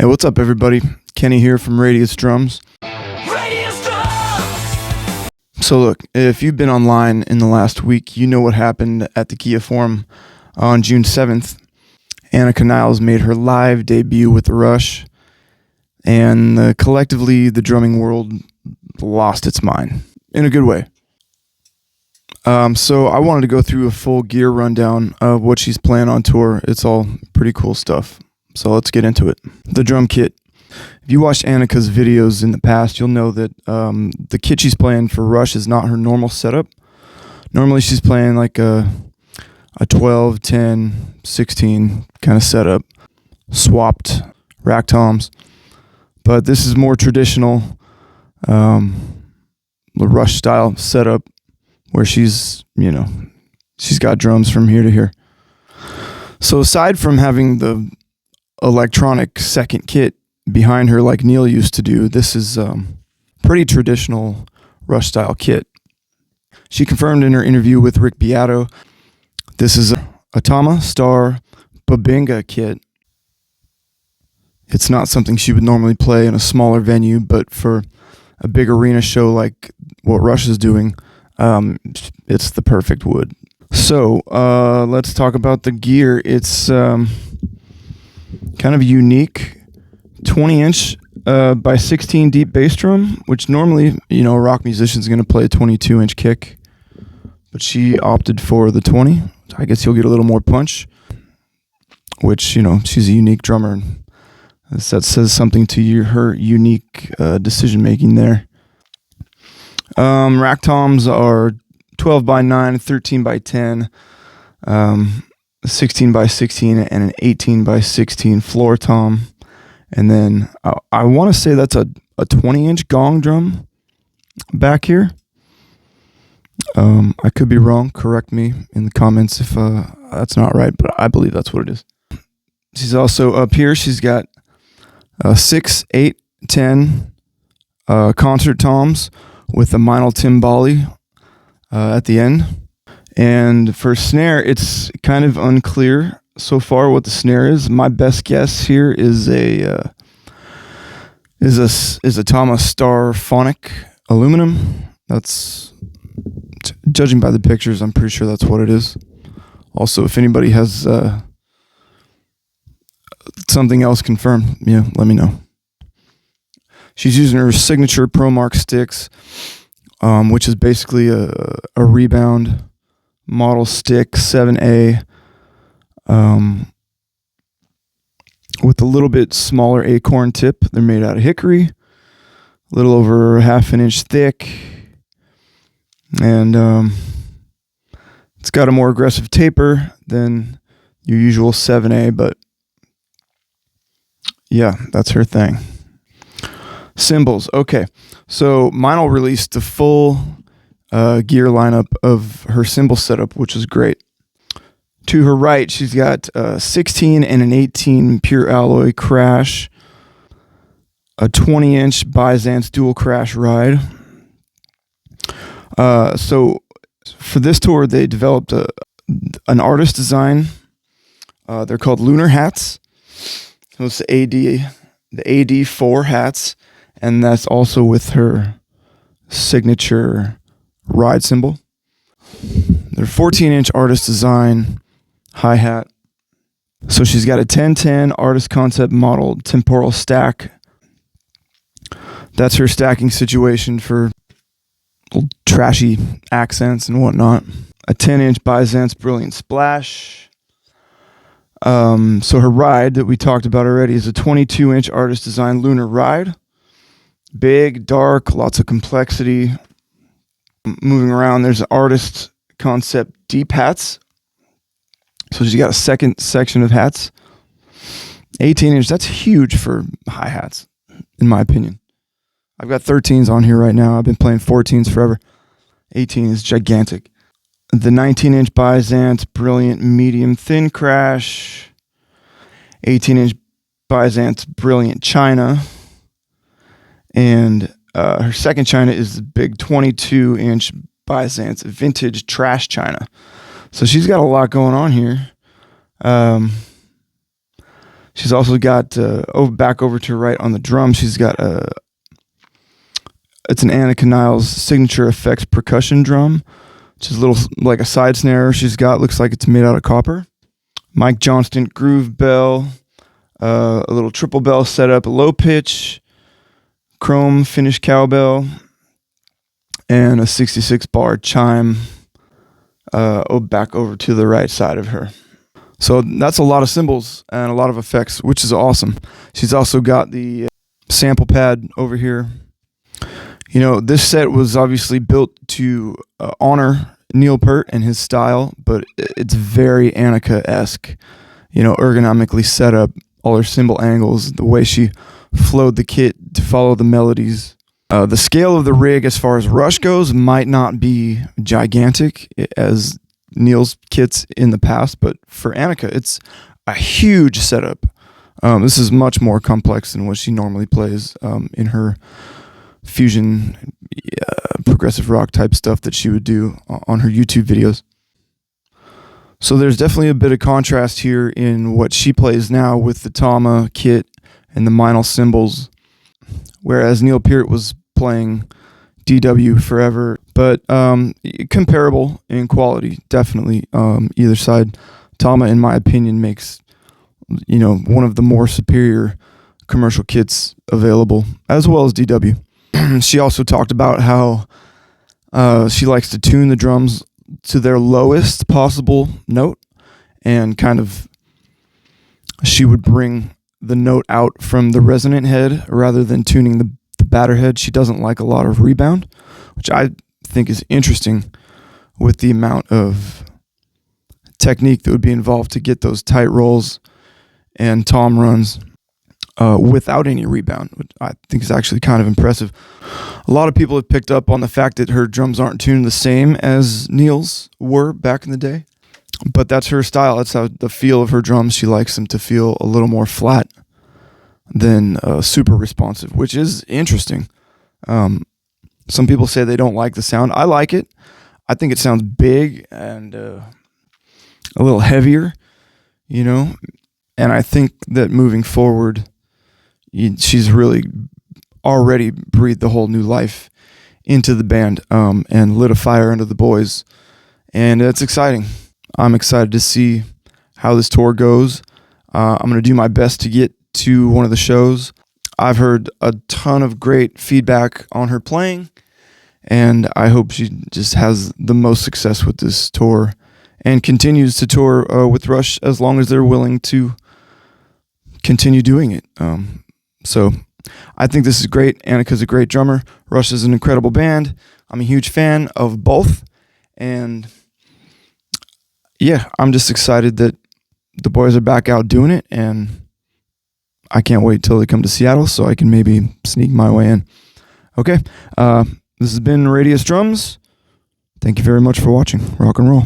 Hey, what's up, everybody? Kenny here from Radius Drums. So look, if you've been online in the last week, you know what happened at the Kia Forum on June 7th. Anika Nilles made her live debut with the Rush, and collectively the drumming world lost its mind in a good way. So I wanted to go through a full gear rundown of what she's playing on tour. It's all pretty cool stuff. So let's get into it. The drum kit. If you watched Anika's videos in the past, you'll know that the kit she's playing for Rush is not her normal setup. Normally she's playing like a 12, 10, 16 kind of setup, swapped rack toms. But this is more traditional, the Rush style setup where she's got drums from here to here. So aside from having the electronic second kit behind her like Neil used to do, this is pretty traditional Rush style kit. She confirmed in her interview with Rick Beato, this is a Tama STAR Bubinga kit. It's not something she would normally play in a smaller venue, but for a big arena show like what Rush is doing, it's the perfect wood. So let's talk about the gear. It's kind of unique 20-inch by 16 deep bass drum, which normally, a rock musician's going to play a 22-inch kick, but she opted for the 20. I guess you'll get a little more punch, which, she's a unique drummer. That says something to her unique decision-making there. Rack toms are 12 by 9, 13 by 10, 16 by 16, and an 18 by 16 floor tom. And then I want to say that's a 20-inch gong drum back here. I could be wrong. Correct me in the comments if that's not right, but I believe that's what it is. She's also up here. She's got 6, 8, 10 concert toms with a Meinl Cymbal at the end. And for snare, it's kind of unclear so far what the snare is. My best guess here is a Tama STAR phonic aluminum. That's judging by the pictures, I'm pretty sure that's what it is. Also, if anybody has something else confirmed, let me know. She's using her signature ProMark sticks, which is basically a rebound model stick 7A with a little bit smaller acorn tip. They're made out of hickory, a little over half an inch thick, and it's got a more aggressive taper than your usual 7A, but yeah, that's her thing. Cymbals. Okay, so Meinl released the full gear lineup of her cymbal setup, which is great. To her right, she's got 16 and an 18 pure alloy crash, a 20-inch Byzance dual crash ride. So for this tour, they developed an artist design. They're called lunar hats. So it's the AD4 hats, and that's also with her signature ride cymbal. They're 14-inch artist design hi-hat. So she's got a 1010 artist concept model temporal stack. That's her stacking situation for little trashy accents and whatnot. A 10-inch Byzance Brilliant Splash. So her ride that we talked about already is a 22-inch artist design lunar ride. Big, dark, lots of complexity. Moving around, there's artist concept deep hats. So she's got a second section of hats. 18-inch, that's huge for hi-hats, in my opinion. I've got 13s on here right now. I've been playing 14s forever. 18 is gigantic. The 19-inch Byzance Brilliant Medium Thin Crash. 18-inch Byzance Brilliant China. And her second China is the big 22-inch Byzance Vintage Trash China. So she's got a lot going on here. She's also got, back over to her right on the drum, she's got it's an Anika Nilles signature effects percussion drum, which is a little like a side snare she's got. Looks like it's made out of copper. Mike Johnston groove bell, a little triple bell setup, a low pitch, chrome finished cowbell, and a 66 bar chime back over to the right side of her. So that's a lot of cymbals and a lot of effects, which is awesome. She's also got the sample pad over here. You know, this set was obviously built to honor Neil Peart and his style, but it's very Anika-esque. You know, ergonomically set up, all her cymbal angles, the way she flowed the kit to follow the melodies. The scale of the rig as far as Rush goes might not be gigantic as Neil's kits in the past, but for Anika, it's a huge setup. This is much more complex than what she normally plays in her fusion, progressive rock type stuff that she would do on her YouTube videos. So there's definitely a bit of contrast here in what she plays now with the Tama kit and the Meinl cymbals, whereas Neil Peart was playing DW forever, but comparable in quality, definitely. Either side. Tama, in my opinion, makes, you know, one of the more superior commercial kits available, as well as DW. She also talked about how she likes to tune the drums to their lowest possible note, and kind of she would bring the note out from the resonant head rather than tuning the batter head. She doesn't like a lot of rebound, which I think is interesting with the amount of technique that would be involved to get those tight rolls and tom runs without any rebound, which I think is actually kind of impressive. A lot of people have picked up on the fact that her drums aren't tuned the same as Neil's were back in the day, but that's her style. That's how the feel of her drums. She likes them to feel a little more flat than super responsive, which is interesting. Some people say they don't like the sound. I like it. I think it sounds big and a little heavier, you know, and I think that moving forward, she's really already breathed a whole new life into the band and lit a fire under the boys, and it's exciting. I'm excited to see how this tour goes. I'm going to do my best to get to one of the shows. I've heard a ton of great feedback on her playing, and I hope she just has the most success with this tour and continues to tour with Rush as long as they're willing to continue doing it. So I think this is great. Anika's a great drummer. Rush is an incredible band. I'm a huge fan of both. And yeah, I'm just excited that the boys are back out doing it. And I can't wait till they come to Seattle so I can maybe sneak my way in. Okay. This has been Radius Drums. Thank you very much for watching. Rock and roll.